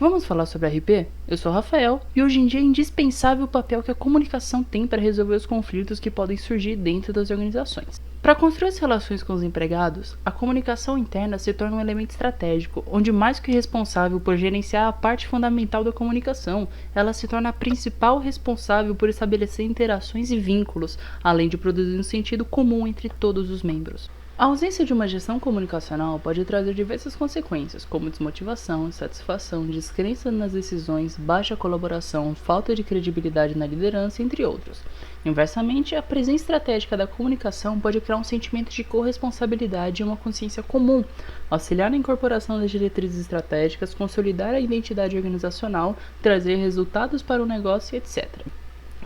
Vamos falar sobre RP? Eu sou o Rafael e hoje em dia é indispensável o papel que a comunicação tem para resolver os conflitos que podem surgir dentro das organizações. Para construir as relações com os empregados, a comunicação interna se torna um elemento estratégico, onde mais que responsável por gerenciar a parte fundamental da comunicação, ela se torna a principal responsável por estabelecer interações e vínculos, além de produzir um sentido comum entre todos os membros. A ausência de uma gestão comunicacional pode trazer diversas consequências, como desmotivação, insatisfação, descrença nas decisões, baixa colaboração, falta de credibilidade na liderança, entre outros. Inversamente, a presença estratégica da comunicação pode criar um sentimento de corresponsabilidade e uma consciência comum, auxiliar na incorporação das diretrizes estratégicas, consolidar a identidade organizacional, trazer resultados para o negócio, etc.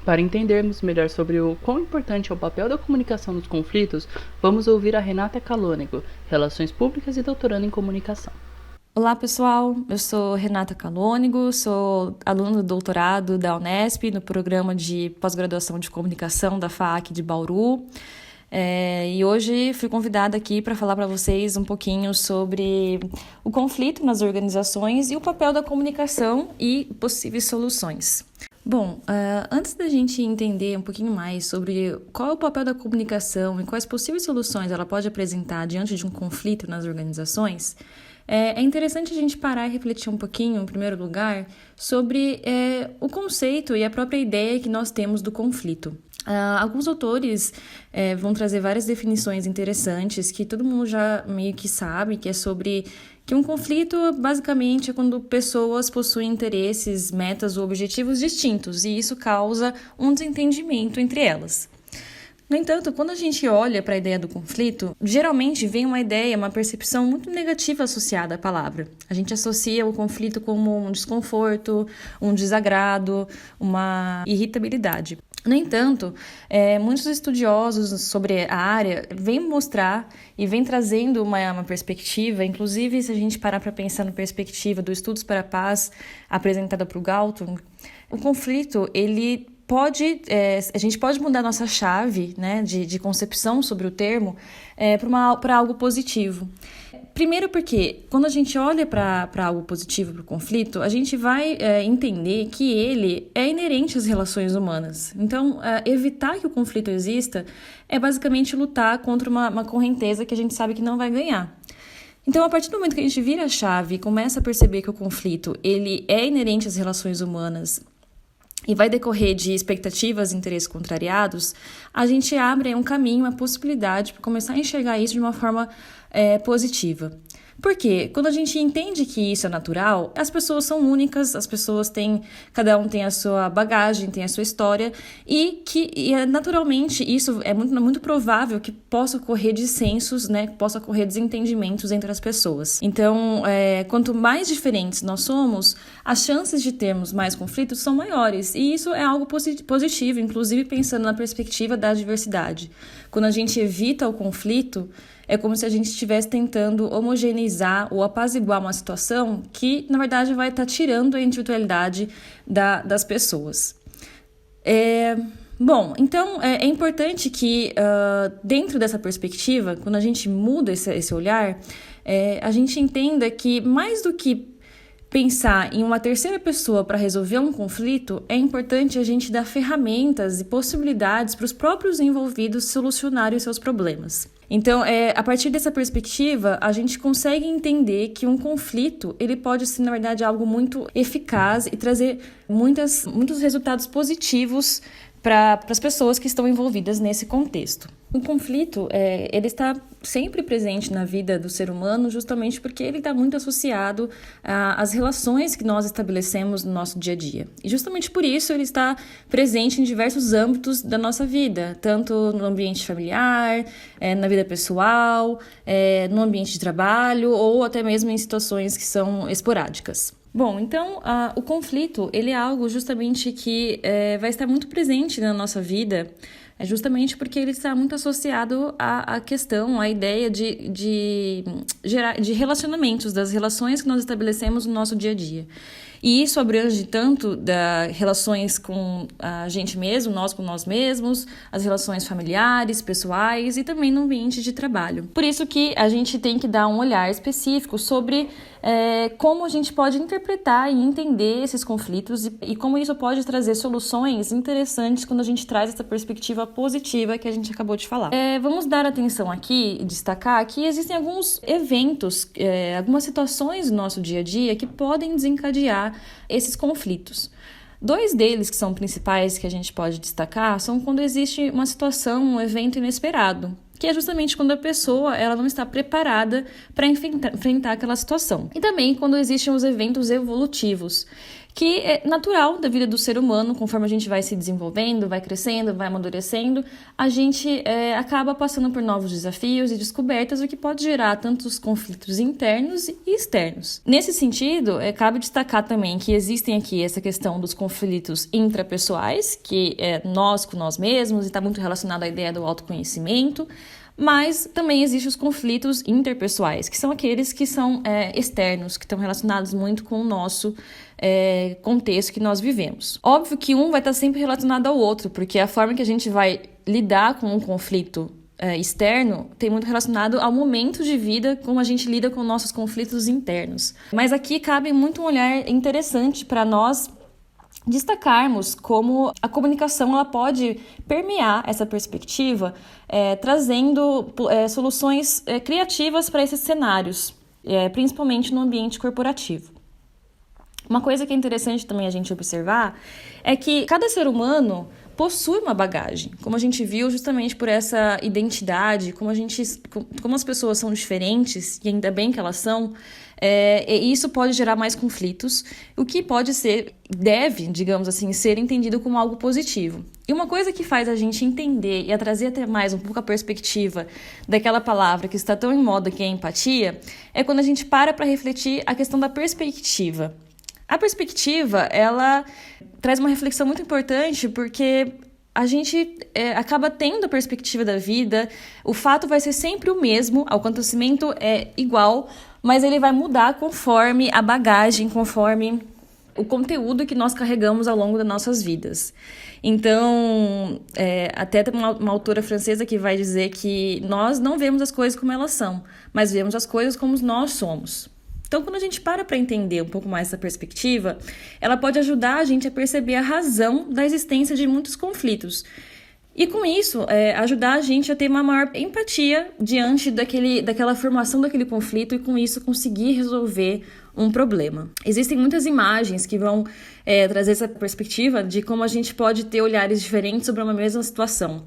Para entendermos melhor sobre o quão importante é o papel da comunicação nos conflitos, vamos ouvir a Renata Calônego, Relações Públicas e doutoranda em Comunicação. Olá pessoal, eu sou Renata Calônego, sou aluna do doutorado da Unesp no programa de pós-graduação de comunicação da FAAC de Bauru. E hoje fui convidada aqui para falar para vocês um pouquinho sobre o conflito nas organizações e o papel da comunicação e possíveis soluções. Bom, antes da gente entender um pouquinho mais sobre qual é o papel da comunicação e quais possíveis soluções ela pode apresentar diante de um conflito nas organizações, é interessante a gente parar e refletir um pouquinho, em primeiro lugar, sobre o conceito e a própria ideia que nós temos do conflito. Alguns autores vão trazer várias definições interessantes que todo mundo já meio que sabe, que é sobre que um conflito basicamente é quando pessoas possuem interesses, metas ou objetivos distintos e isso causa um desentendimento entre elas. No entanto, quando a gente olha para a ideia do conflito, geralmente vem uma ideia, uma percepção muito negativa associada à palavra. A gente associa o conflito como um desconforto, um desagrado, uma irritabilidade. No entanto, muitos estudiosos sobre a área vêm mostrar e vêm trazendo uma perspectiva, inclusive se a gente parar para pensar na perspectiva do Estudos para a Paz apresentada por Galton, o conflito, a gente pode mudar nossa chave, né, de concepção sobre o termo para algo positivo. Primeiro porque, quando a gente olha para algo positivo, para o conflito, a gente vai entender que ele é inerente às relações humanas. Então, evitar que o conflito exista é basicamente lutar contra uma correnteza que a gente sabe que não vai ganhar. Então, a partir do momento que a gente vira a chave e começa a perceber que o conflito ele é inerente às relações humanas e vai decorrer de expectativas e interesses contrariados, a gente abre um caminho, uma possibilidade para começar a enxergar isso de uma forma positiva. Por quê? Quando a gente entende que isso é natural, as pessoas são únicas, cada um tem a sua bagagem, tem a sua história, e naturalmente isso é muito provável que possa ocorrer dissensos, né? Que possa ocorrer desentendimentos entre as pessoas. Então, quanto mais diferentes nós somos, as chances de termos mais conflitos são maiores, e isso é algo positivo, inclusive pensando na perspectiva da diversidade. Quando a gente evita o conflito, é como se a gente estivesse tentando homogeneizar ou apaziguar uma situação que, na verdade, vai estar tirando a individualidade das pessoas. Bom, então é importante que, dentro dessa perspectiva, quando a gente muda esse olhar, a gente entenda que, mais do que pensar em uma terceira pessoa para resolver um conflito, é importante a gente dar ferramentas e possibilidades para os próprios envolvidos solucionarem os seus problemas. Então, a partir dessa perspectiva, a gente consegue entender que um conflito ele pode ser, na verdade, algo muito eficaz e trazer muitos resultados positivos para as pessoas que estão envolvidas nesse contexto. O conflito, ele está sempre presente na vida do ser humano justamente porque ele está muito associado às relações que nós estabelecemos no nosso dia a dia. E justamente por isso ele está presente em diversos âmbitos da nossa vida, tanto no ambiente familiar, na vida pessoal, no ambiente de trabalho ou até mesmo em situações que são esporádicas. Bom, então o conflito ele é algo justamente que vai estar muito presente na nossa vida, justamente porque ele está muito associado à questão, à ideia de relacionamentos, das relações que nós estabelecemos no nosso dia a dia. E isso abrange tanto das relações com a gente mesmo, nós com nós mesmos, as relações familiares, pessoais e também no ambiente de trabalho. Por isso que a gente tem que dar um olhar específico sobre como a gente pode interpretar e entender esses conflitos e como isso pode trazer soluções interessantes quando a gente traz essa perspectiva positiva que a gente acabou de falar. Vamos dar atenção aqui e destacar que existem alguns eventos, algumas situações no nosso dia a dia que podem desencadear esses conflitos. 2 deles que são principais que a gente pode destacar são quando existe uma situação, um evento inesperado, que é justamente quando a pessoa ela não está preparada para enfrentar aquela situação. E também quando existem os eventos evolutivos, que é natural da vida do ser humano, conforme a gente vai se desenvolvendo, vai crescendo, vai amadurecendo, a gente acaba passando por novos desafios e descobertas, o que pode gerar tantos conflitos internos e externos. Nesse sentido, cabe destacar também que existem aqui essa questão dos conflitos intrapessoais, que é nós com nós mesmos, e está muito relacionado à ideia do autoconhecimento, mas também existem os conflitos interpessoais, que são aqueles que são externos, que estão relacionados muito com o nosso contexto que nós vivemos. Óbvio que um vai estar sempre relacionado ao outro, porque a forma que a gente vai lidar com um conflito externo tem muito relacionado ao momento de vida, como a gente lida com nossos conflitos internos. Mas aqui cabe muito um olhar interessante para nós destacarmos como a comunicação ela pode permear essa perspectiva, trazendo soluções criativas para esses cenários, principalmente no ambiente corporativo. Uma coisa que é interessante também a gente observar é que cada ser humano possui uma bagagem, como a gente viu justamente por essa identidade, como as pessoas são diferentes, e ainda bem que elas são, e isso pode gerar mais conflitos, o que deve, digamos assim, ser entendido como algo positivo. E uma coisa que faz a gente entender e a trazer até mais um pouco a perspectiva daquela palavra que está tão em moda, que é a empatia, é quando a gente para refletir a questão da perspectiva. A perspectiva, ela traz uma reflexão muito importante porque a gente acaba tendo a perspectiva da vida, o fato vai ser sempre o mesmo, o acontecimento é igual, mas ele vai mudar conforme a bagagem, conforme o conteúdo que nós carregamos ao longo das nossas vidas. Então, até tem uma autora francesa que vai dizer que nós não vemos as coisas como elas são, mas vemos as coisas como nós somos. Então, quando a gente para entender um pouco mais essa perspectiva, ela pode ajudar a gente a perceber a razão da existência de muitos conflitos. E com isso, ajudar a gente a ter uma maior empatia diante daquela formação daquele conflito e com isso conseguir resolver um problema. Existem muitas imagens que vão trazer essa perspectiva de como a gente pode ter olhares diferentes sobre uma mesma situação.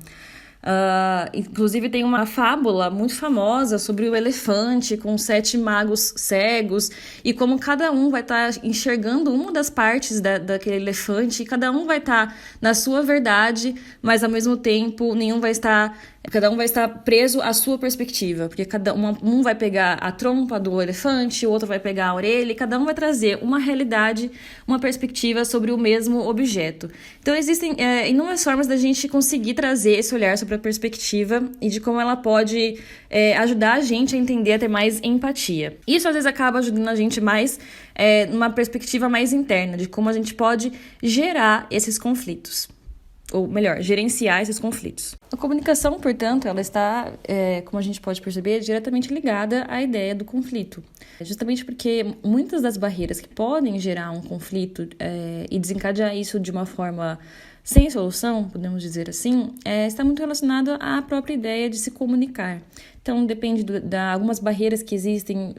Inclusive tem uma fábula muito famosa sobre o elefante com 7 magos cegos e como cada um vai estar enxergando uma das partes daquele elefante e cada um vai estar na sua verdade, mas ao mesmo tempo cada um vai estar preso à sua perspectiva, porque um vai pegar a trompa do elefante, o outro vai pegar a orelha, e cada um vai trazer uma realidade, uma perspectiva sobre o mesmo objeto. Então existem inúmeras formas da gente conseguir trazer esse olhar sobre a perspectiva e de como ela pode ajudar a gente a entender, a ter mais empatia. Isso às vezes acaba ajudando a gente mais numa perspectiva mais interna, de como a gente pode gerar esses conflitos. Ou melhor, gerenciar esses conflitos. A comunicação, portanto, ela está, como a gente pode perceber, diretamente ligada à ideia do conflito. Justamente porque muitas das barreiras que podem gerar um conflito e desencadear isso de uma forma sem solução, podemos dizer assim, está muito relacionado à própria ideia de se comunicar. Então, depende algumas barreiras que existem,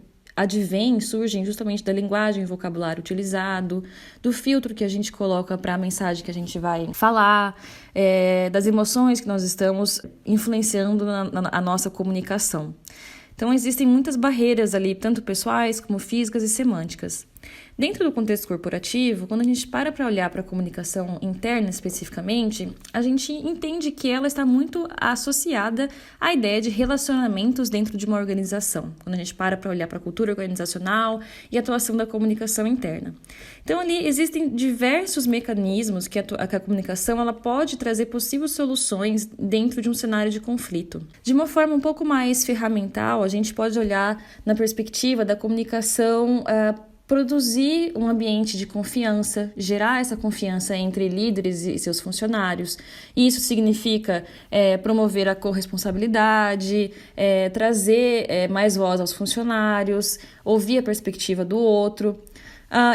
surgem justamente da linguagem e vocabulário utilizado, do filtro que a gente coloca para a mensagem que a gente vai falar, das emoções que nós estamos influenciando na nossa comunicação. Então, existem muitas barreiras ali, tanto pessoais como físicas e semânticas. Dentro do contexto corporativo, quando a gente para olhar para a comunicação interna especificamente, a gente entende que ela está muito associada à ideia de relacionamentos dentro de uma organização. Quando a gente para olhar para a cultura organizacional e a atuação da comunicação interna. Então, ali existem diversos mecanismos que a comunicação ela pode trazer possíveis soluções dentro de um cenário de conflito. De uma forma um pouco mais ferramental, a gente pode olhar na perspectiva da comunicação produzir um ambiente de confiança, gerar essa confiança entre líderes e seus funcionários. Isso significa promover a corresponsabilidade, trazer mais voz aos funcionários, ouvir a perspectiva do outro.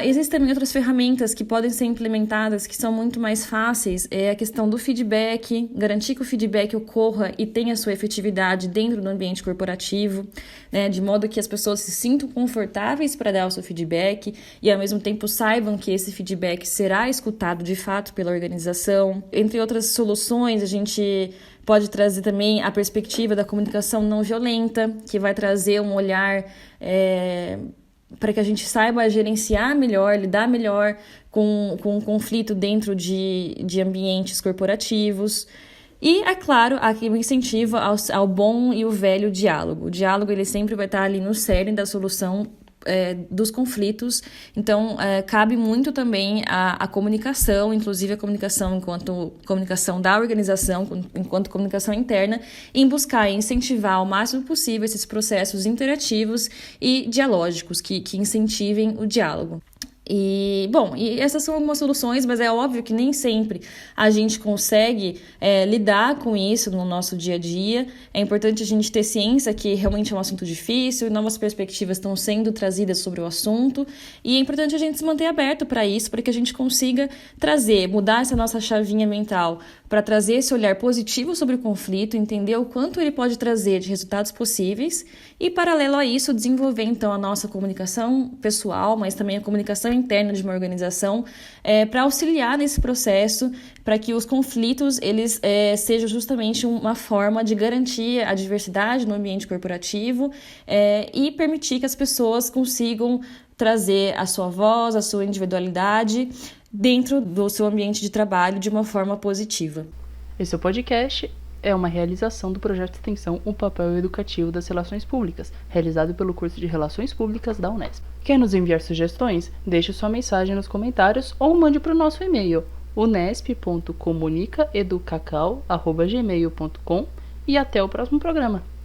Existem também outras ferramentas que podem ser implementadas que são muito mais fáceis. É a questão do feedback, garantir que o feedback ocorra e tenha sua efetividade dentro do ambiente corporativo, né, de modo que as pessoas se sintam confortáveis para dar o seu feedback e, ao mesmo tempo, saibam que esse feedback será escutado de fato pela organização. Entre outras soluções, a gente pode trazer também a perspectiva da comunicação não violenta, que vai trazer um olhar para que a gente saiba gerenciar melhor, lidar melhor com o conflito dentro de ambientes corporativos. E, é claro, aqui o incentivo ao bom e o velho diálogo. O diálogo ele sempre vai estar ali no cerne da solução dos conflitos, então cabe muito também a comunicação, inclusive a comunicação enquanto comunicação da organização, enquanto comunicação interna, em buscar e incentivar ao máximo possível esses processos interativos e dialógicos que incentivem o diálogo. E essas são algumas soluções, mas é óbvio que nem sempre a gente consegue lidar com isso no nosso dia a dia. É importante a gente ter ciência que realmente é um assunto difícil, novas perspectivas estão sendo trazidas sobre o assunto, e é importante a gente se manter aberto para isso, para que a gente consiga mudar essa nossa chavinha mental, para trazer esse olhar positivo sobre o conflito, entender o quanto ele pode trazer de resultados possíveis e, paralelo a isso, desenvolver então a nossa comunicação pessoal, mas também a comunicação interna de uma organização para auxiliar nesse processo, para que os conflitos eles sejam justamente uma forma de garantir a diversidade no ambiente corporativo e permitir que as pessoas consigam trazer a sua voz, a sua individualidade dentro do seu ambiente de trabalho de uma forma positiva. Esse é o podcast é uma realização do projeto de extensão O Papel Educativo das Relações Públicas, realizado pelo curso de Relações Públicas da Unesp. Quer nos enviar sugestões? Deixe sua mensagem nos comentários ou mande para o nosso e-mail unesp.comunicaeducacau@gmail.com e até o próximo programa.